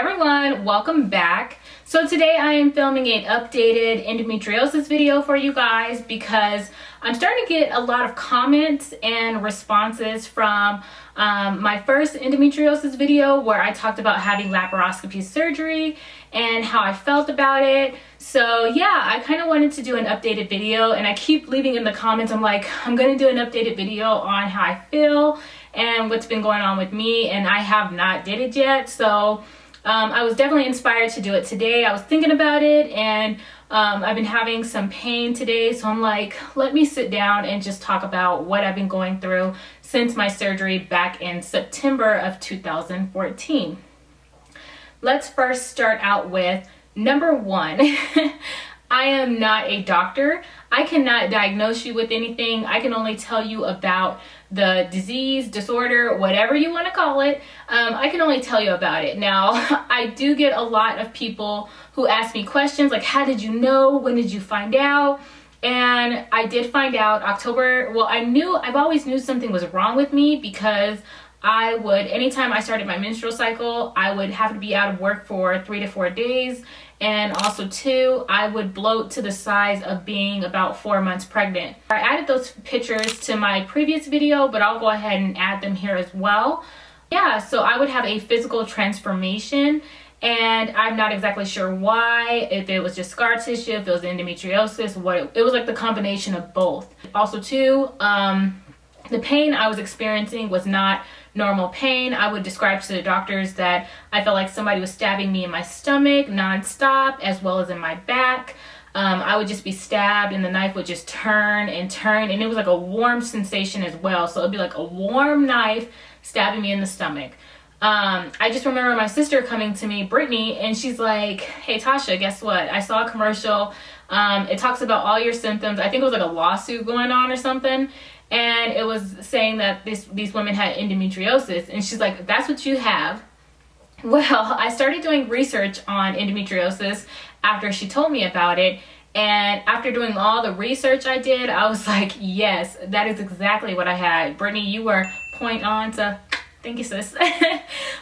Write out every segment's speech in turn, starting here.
everyone, welcome back. So today I am filming an updated endometriosis video for you guys because I'm starting to get a lot of comments and responses from my first endometriosis video where I talked about having laparoscopy surgery and how I felt about it. So yeah, I kind of wanted to do an updated video, and I keep leaving in the comments, I'm like, I'm going to do an updated video on how I feel and what's been going on with me, and I have not did it yet. So I was definitely inspired to do it today. I was thinking about it, and I've been having some pain today, so I'm like, let me sit down and just talk about what I've been going through since my surgery back in September of 2014. Let's first start out with number one. I am not a doctor. I cannot diagnose you with anything. I can only tell you about the disease, disorder, whatever you want to call it. I can only tell you about it. Now, I do get a lot of people who ask me questions like, how did you know? When did you find out? And I did find out October. Well, I've always knew something was wrong with me because anytime I started my menstrual cycle, I would have to be out of work for 3 to 4 days. And also too, I would bloat to the size of being about 4 months pregnant. I added those pictures to my previous video, but I'll go ahead and add them here as well. Yeah, so I would have a physical transformation, and I'm not exactly sure why, if it was just scar tissue, if it was endometriosis, it was like the combination of both. Also too, the pain I was experiencing was not normal pain. I would describe to the doctors that I felt like somebody was stabbing me in my stomach nonstop, as well as in my back. I would just be stabbed and the knife would just turn and turn, and it was like a warm sensation as well. So it'd be like a warm knife stabbing me in the stomach. I just remember my sister coming to me, Brittany, and she's like, hey Tasha, guess what? I saw a commercial. It talks about all your symptoms. I think it was like a lawsuit going on or something. And it was saying that these women had endometriosis. And she's like, that's what you have. Well, I started doing research on endometriosis after she told me about it. And after doing all the research I did, I was like, yes, that is exactly what I had. Brittany, you were point on, so thank you, sis.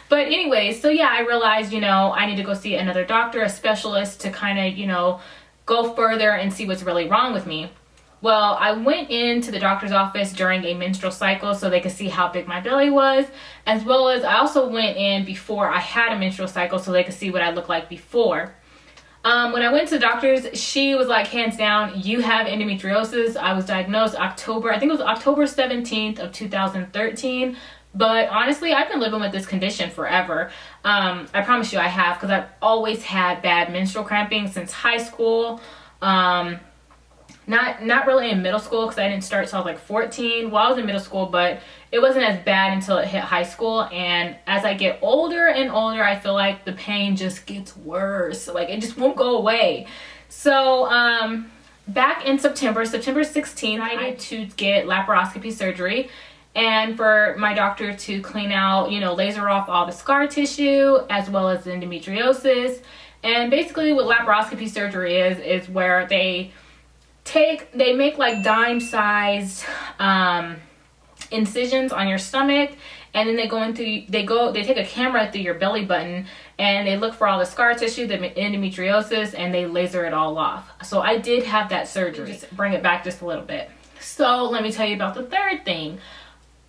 But anyway, so yeah, I realized, I need to go see another doctor, a specialist, to kind of, go further and see what's really wrong with me. Well, I went into the doctor's office during a menstrual cycle so they could see how big my belly was, as well as I also went in before I had a menstrual cycle so they could see what I looked like before. When I went to the doctor's, she was like, hands down, you have endometriosis. I was diagnosed I think it was October 17th of 2013. But honestly, I've been living with this condition forever. I promise you I have, because I've always had bad menstrual cramping since high school. Not really in middle school, because I didn't start till I was like 14. Well, I was in middle school, but it wasn't as bad until it hit high school. And as I get older and older, I feel like the pain just gets worse. Like, it just won't go away. So back in September 16th, I decided to get laparoscopy surgery, and for my doctor to clean out, laser off all the scar tissue as well as endometriosis. And basically what laparoscopy surgery is where they make like dime-sized incisions on your stomach, and then they take a camera through your belly button, and they look for all the scar tissue, the endometriosis, and they laser it all off. So I did have that surgery. Just bring it back just a little bit. So let me tell you about the third thing.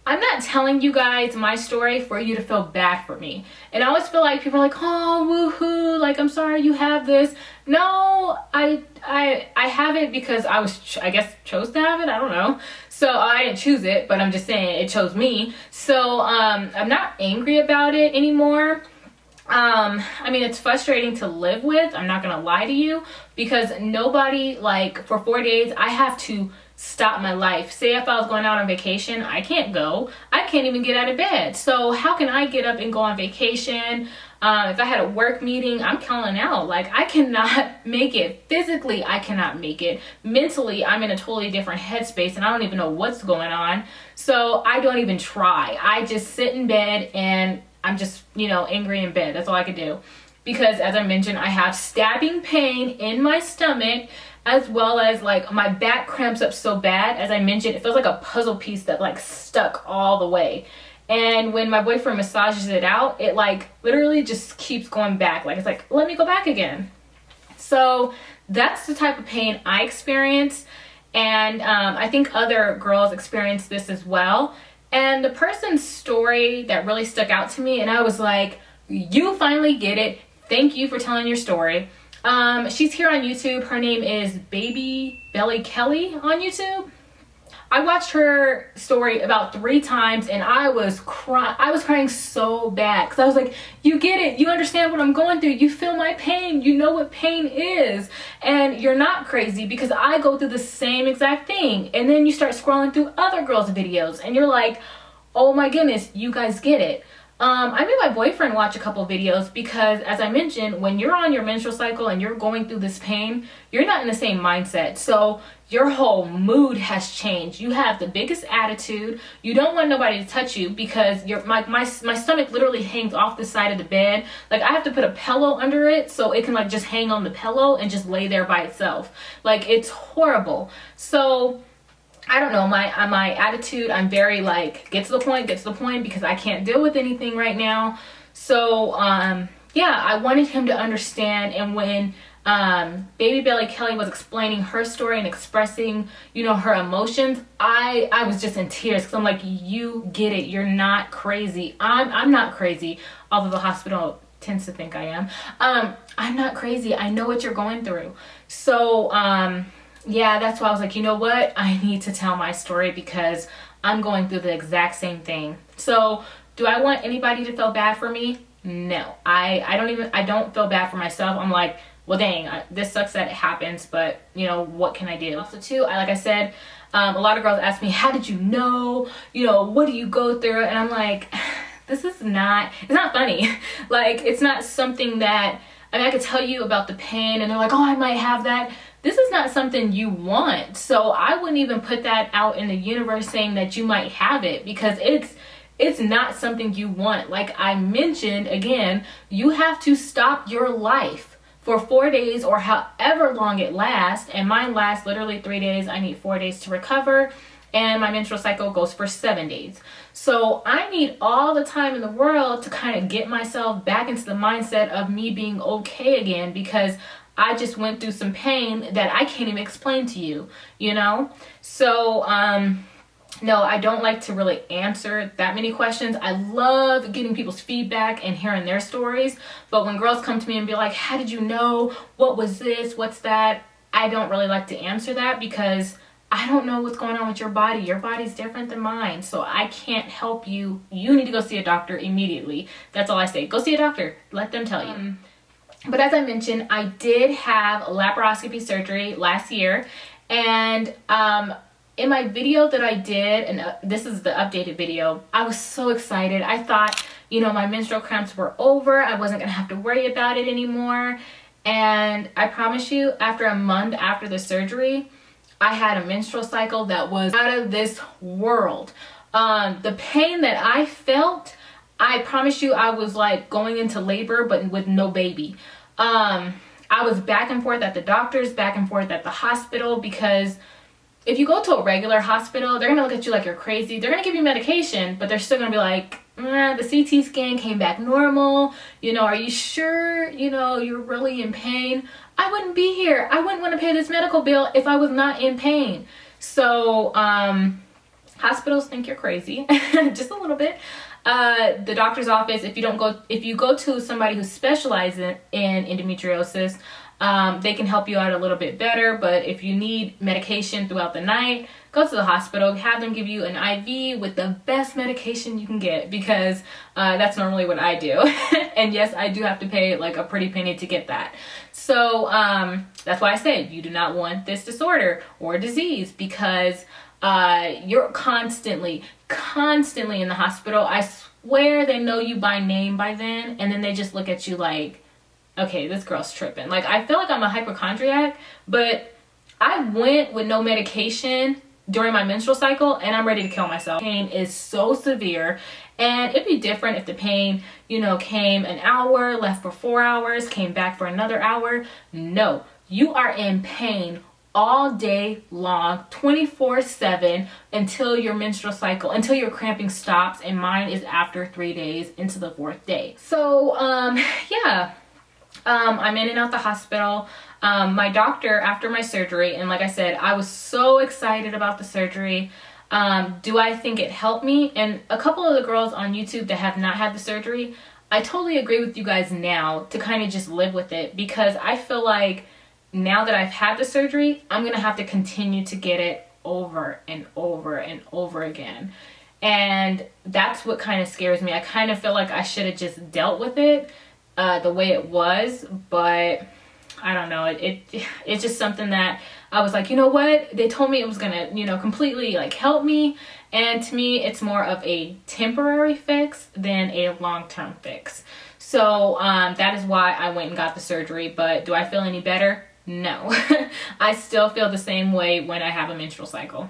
I'm not telling you guys my story for you to feel bad for me. And I always feel like people are like, oh, woohoo, like, I'm sorry you have this. No, I have it because I guess chose to have it. I don't know. So I didn't choose it, but I'm just saying it chose me. So I'm not angry about it anymore. I mean, it's frustrating to live with. I'm not gonna lie to you, because nobody, like, for 4 days, I have to stop my life. Say if I was going out on vacation, I can't go. I can't even get out of bed. So how can I get up and go on vacation? If I had a work meeting, I'm calling out. Like, I cannot make it. Physically, I cannot make it. Mentally, I'm in a totally different headspace, and I don't even know what's going on. So I don't even try. I just sit in bed, and I'm just, angry in bed. That's all I could do. Because as I mentioned, I have stabbing pain in my stomach, as well as like my back cramps up so bad. As I mentioned, it feels like a puzzle piece that like stuck all the way. And when my boyfriend massages it out, it like literally just keeps going back. Like it's like, let me go back again. So that's the type of pain I experience. And I think other girls experience this as well. And the person's story that really stuck out to me, and I was like, you finally get it. Thank you for telling your story. She's here on YouTube. Her name is Baby Belly Kelly on YouTube. I watched her story about 3 times and I was crying so bad because I was like, you get it, you understand what I'm going through, you feel my pain, you know what pain is, and you're not crazy because I go through the same exact thing. And then you start scrolling through other girls' videos and you're like, oh my goodness, you guys get it. I made my boyfriend watch a couple videos because, as I mentioned, when you're on your menstrual cycle and you're going through this pain, you're not in the same mindset. So your whole mood has changed. You have the biggest attitude. You don't want nobody to touch you because my stomach literally hangs off the side of the bed. Like I have to put a pillow under it so it can like just hang on the pillow and just lay there by itself. Like it's horrible. So I don't know, my attitude, I'm very like, get to the point because I can't deal with anything right now. So, yeah, I wanted him to understand. And when Baby Belly Kelly was explaining her story and expressing, you know, her emotions, I was just in tears because I'm like, you get it. You're not crazy. I'm not crazy, although the hospital tends to think I am. I'm not crazy. I know what you're going through. So, yeah, that's why I was like, you know what? I need to tell my story because I'm going through the exact same thing. So do I want anybody to feel bad for me? No, I don't feel bad for myself. I'm like, well, dang, this sucks that it happens, but you know, what can I do? Also too, like I said, a lot of girls ask me, how did you know, what do you go through? And I'm like, it's not funny. Like, it's not something that, I mean, I could tell you about the pain and they're like, oh, I might have that. This is not something you want. So I wouldn't even put that out in the universe saying that you might have it because it's not something you want. Like I mentioned, again, you have to stop your life for 4 days or however long it lasts. And mine lasts literally 3 days. I need 4 days to recover. And my menstrual cycle goes for 7 days. So I need all the time in the world to kind of get myself back into the mindset of me being okay again because I just went through some pain that I can't even explain to you, So, no, I don't like to really answer that many questions. I love getting people's feedback and hearing their stories. But when girls come to me and be like, how did you know? What was this? What's that? I don't really like to answer that because I don't know what's going on with your body. Your body's different than mine. So I can't help you. You need to go see a doctor immediately. That's all I say. Go see a doctor. Let them tell you. But as I mentioned, I did have laparoscopy surgery last year. And in my video that I did, and this is the updated video, I was so excited. I thought, my menstrual cramps were over. I wasn't going to have to worry about it anymore. And I promise you, after a month after the surgery, I had a menstrual cycle that was out of this world. The pain that I felt, I promise you, I was like going into labor, but with no baby. I was back and forth at the doctor's, back and forth at the hospital, because if you go to a regular hospital, they're going to look at you like you're crazy. They're going to give you medication, but they're still going to be like, the CT scan came back normal. Are you sure, you're really in pain? I wouldn't be here. I wouldn't want to pay this medical bill if I was not in pain. So, hospitals think you're crazy, just a little bit. The doctor's office, if you go to somebody who specializes in endometriosis, they can help you out a little bit better. But if you need medication throughout the night, go to the hospital, have them give you an IV with the best medication you can get, because that's normally what I do. And yes, I do have to pay like a pretty penny to get that. So that's why I said you do not want this disorder or disease, because you're constantly in the hospital. I swear they know you by name by then, and then they just look at you like, okay, this girl's tripping. Like, I feel like I'm a hypochondriac, but I went with no medication during my menstrual cycle and I'm ready to kill myself. Pain is so severe, and it'd be different if the pain, came an hour, left for 4 hours, came back for another hour. No, you are in pain all day long, 24/7, until your menstrual cycle, until your cramping stops, and mine is after 3 days into the 4th day. So yeah, I'm in and out the hospital. My doctor, after my surgery, and like I said, I was so excited about the surgery. Do I think it helped me? And a couple of the girls on YouTube that have not had the surgery, I totally agree with you guys now to kind of just live with it, because I feel like now that I've had the surgery, I'm going to have to continue to get it over and over and over again. And that's what kind of scares me. I kind of feel like I should have just dealt with it the way it was, but I don't know. It's just something that I was like, you know what? They told me it was going to, you know, completely like help me. And to me, it's more of a temporary fix than a long-term fix. So that is why I went and got the surgery. But do I feel any better? No. I still feel the same way when I have a menstrual cycle.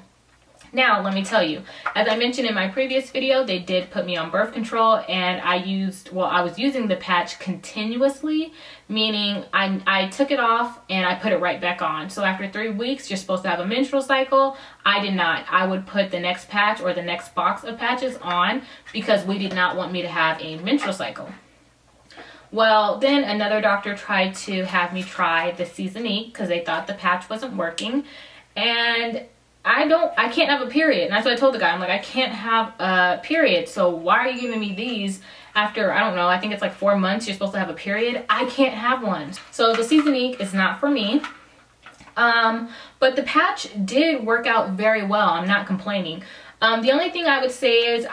Now, let me tell you, as I mentioned in my previous video, they did put me on birth control, and I was using the patch continuously, meaning I took it off and I put it right back on. So after 3 weeks, you're supposed to have a menstrual cycle. I did not. I would put the next patch or the next box of patches on because we did not want me to have a menstrual cycle. Well, then another doctor tried to have me try the Seasonique because they thought the patch wasn't working, and I can't have a period. And that's what I told the guy. I'm like, I can't have a period. So why are you giving me these after, I don't know, I think it's like 4 months you're supposed to have a period? I can't have one. So the Seasonique is not for me. But the patch did work out very well. I'm not complaining. The only thing I would say is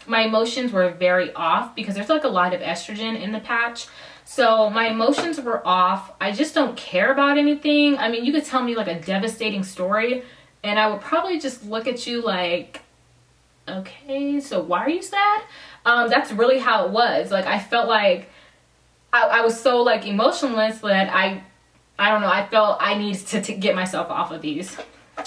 my emotions were very off because there's like a lot of estrogen in the patch. So my emotions were off. I just don't care about anything. I mean, you could tell me like a devastating story and I would probably just look at you like, okay, so why are you sad? That's really how it was. Like, I felt like I was so like emotionless that I don't know, I felt I needed to get myself off of these.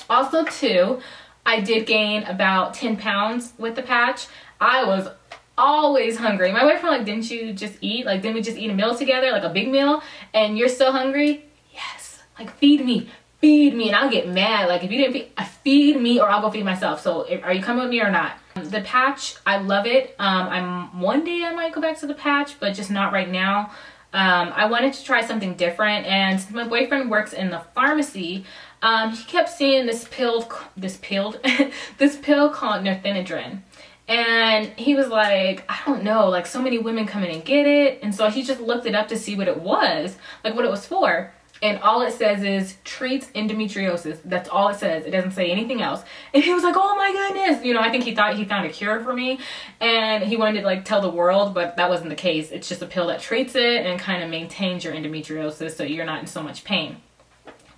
Also too, I did gain about 10 pounds with the patch. I was always hungry. My boyfriend like, didn't you just eat? Like, didn't we just eat a meal together, like a big meal? And you're still hungry? Yes. Like, feed me. And I'll get mad. Like, if you didn't feed me or I'll go feed myself. So are you coming with me or not? The patch, I love it. One day I might go back to the patch, but just not right now. I wanted to try something different, and since my boyfriend works in the pharmacy, he kept seeing this pill called Norepinephrine. And he was like, I don't know, like so many women come in and get it. And so he just looked it up to see what it was, like what it was for. And all it says is treats endometriosis. That's all it says. It doesn't say anything else. And he was like, oh my goodness. You know, I think he thought he found a cure for me. And he wanted to like tell the world, but that wasn't the case. It's just a pill that treats it and kind of maintains your endometriosis so you're not in so much pain.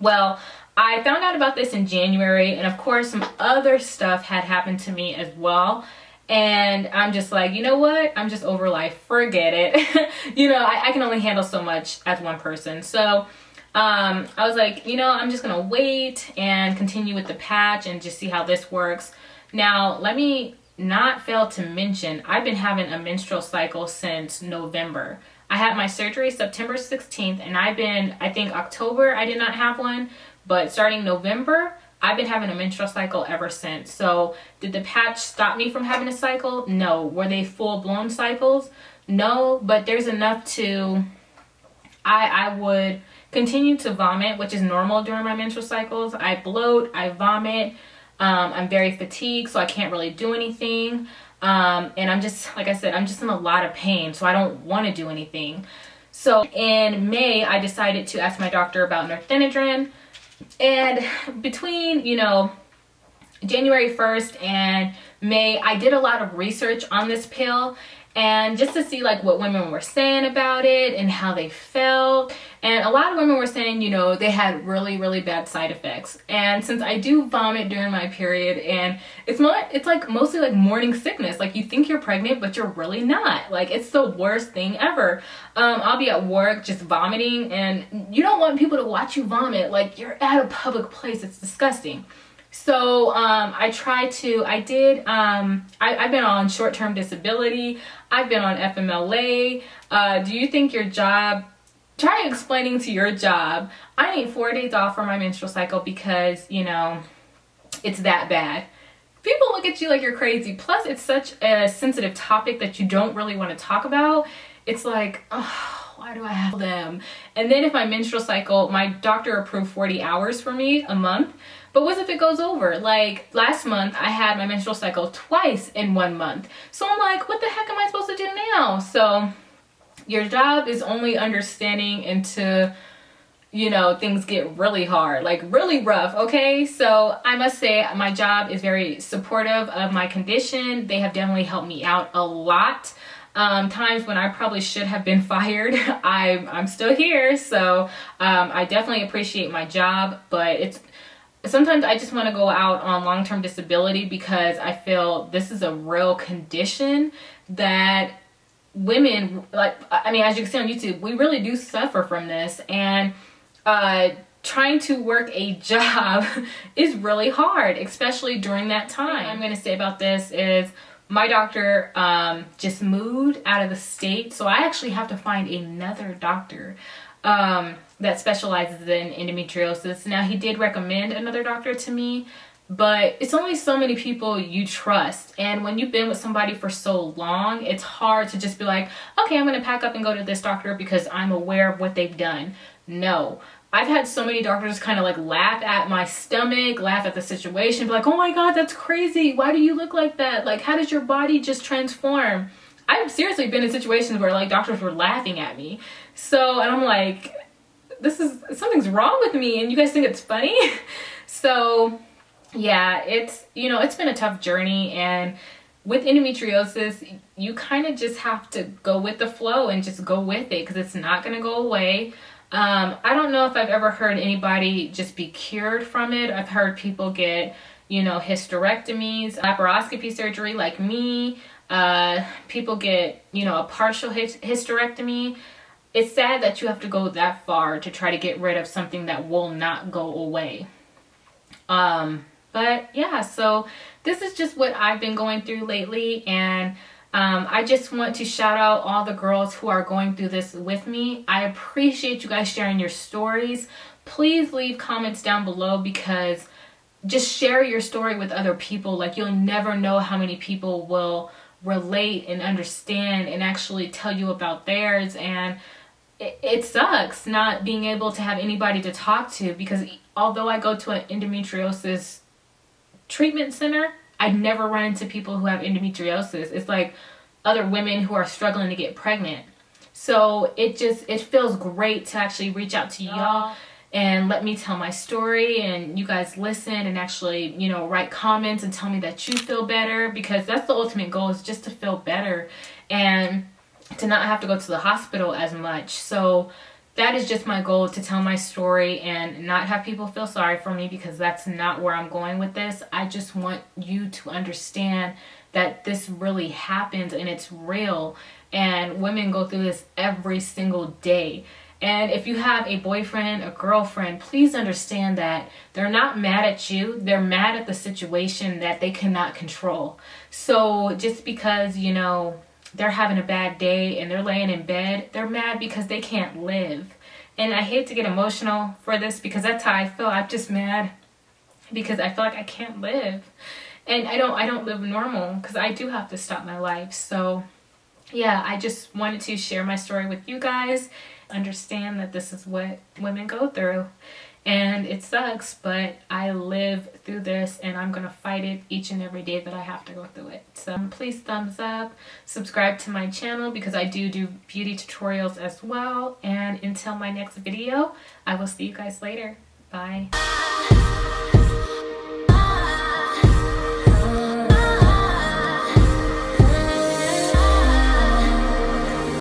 Well, I found out about this in January. And of course, some other stuff had happened to me as well. And I'm just like, you know what? I'm just over life. Forget it. You know, I can only handle so much as one person. So I was like, you know, I'm just gonna wait and continue with the patch and just see how this works. Now, let me not fail to mention, I've been having a menstrual cycle since November. I had my surgery September 16th, and I think October I did not have one, but starting November, I've been having a menstrual cycle ever since. So did the patch stop me from having a cycle? No. Were they full-blown cycles? No, but there's enough to, I would continue to vomit, which is normal during my menstrual cycles. I bloat, I vomit, I'm very fatigued, so I can't really do anything. And I'm just, like I said, I'm just in a lot of pain, so I don't want to do anything. So in May, I decided to ask my doctor about norepinephrine. And between, you know, January 1st and May, I did a lot of research on this pill, and just to see like what women were saying about it and how they felt. And a lot of women were saying, you know, they had really, really bad side effects. And since I do vomit during my period, and it's like mostly like morning sickness. Like, you think you're pregnant, but you're really not. Like, it's the worst thing ever. I'll be at work just vomiting, and you don't want people to watch you vomit. Like, you're at a public place. It's disgusting. So I've been on short-term disability. I've been on FMLA. Do you think your job try explaining to your job, I need 4 days off for my menstrual cycle because, you know, it's that bad. People look at you like you're crazy. Plus, it's such a sensitive topic that you don't really want to talk about. It's like, oh, why do I have them? And then if my menstrual cycle, my doctor approved 40 hours for me a month. But what if it goes over? Like last month, I had my menstrual cycle twice in 1 month. So I'm like, what the heck am I supposed to do now? So your job is only understanding into, you know, things get really hard, like really rough, okay? So I must say my job is very supportive of my condition. They have definitely helped me out a lot. Times when I probably should have been fired, I'm still here. So I definitely appreciate my job, but it's sometimes I just want to go out on long-term disability because I feel this is a real condition that women, like, I mean, as you can see on YouTube, we really do suffer from this, and trying to work a job is really hard, especially during that time. I'm going to say about this is my doctor just moved out of the state, so I actually have to find another doctor that specializes in endometriosis. Now, he did recommend another doctor to me, but it's only so many people you trust. And when you've been with somebody for so long, it's hard to just be like, okay, I'm going to pack up and go to this doctor because I'm aware of what they've done. No. I've had so many doctors kind of like laugh at my stomach, laugh at the situation, be like, oh my God, that's crazy. Why do you look like that? Like, how does your body just transform? I've seriously been in situations where like doctors were laughing at me. So, and I'm like, something's wrong with me, and you guys think it's funny? So yeah, it's, you know, it's been a tough journey, and with endometriosis, you kind of just have to go with the flow and just go with it because it's not going to go away. I don't know if I've ever heard anybody just be cured from it. I've heard people get, you know, hysterectomies, laparoscopy surgery like me. People get, you know, a partial hysterectomy. It's sad that you have to go that far to try to get rid of something that will not go away. But yeah, so this is just what I've been going through lately, and I just want to shout out all the girls who are going through this with me. I appreciate you guys sharing your stories. Please leave comments down below because just share your story with other people. Like, you'll never know how many people will relate and understand and actually tell you about theirs. And it sucks not being able to have anybody to talk to, because although I go to an endometriosis treatment center, I never run into people who have endometriosis. It's like other women who are struggling to get pregnant. So it feels great to actually reach out to y'all and let me tell my story, and you guys listen and actually, you know, write comments and tell me that you feel better, because that's the ultimate goal, is just to feel better and to not have to go to the hospital as much. So that is just my goal, to tell my story and not have people feel sorry for me, because that's not where I'm going with this. I just want you to understand that this really happens and it's real, and women go through this every single day. And if you have a boyfriend, a girlfriend, please understand that they're not mad at you. They're mad at the situation that they cannot control. So just because, you know, they're having a bad day and they're laying in bed, they're mad because they can't live. And I hate to get emotional for this, because that's how I feel. I'm just mad because I feel like I can't live. And I don't live normal, because I do have to stop my life. So yeah, I just wanted to share my story with you guys. Understand that this is what women go through, and it sucks, but I live through this, and I'm gonna fight it each and every day that I have to go through it. So please thumbs up, subscribe to my channel, because I do beauty tutorials as well. And until my next video, I will see you guys later. Bye.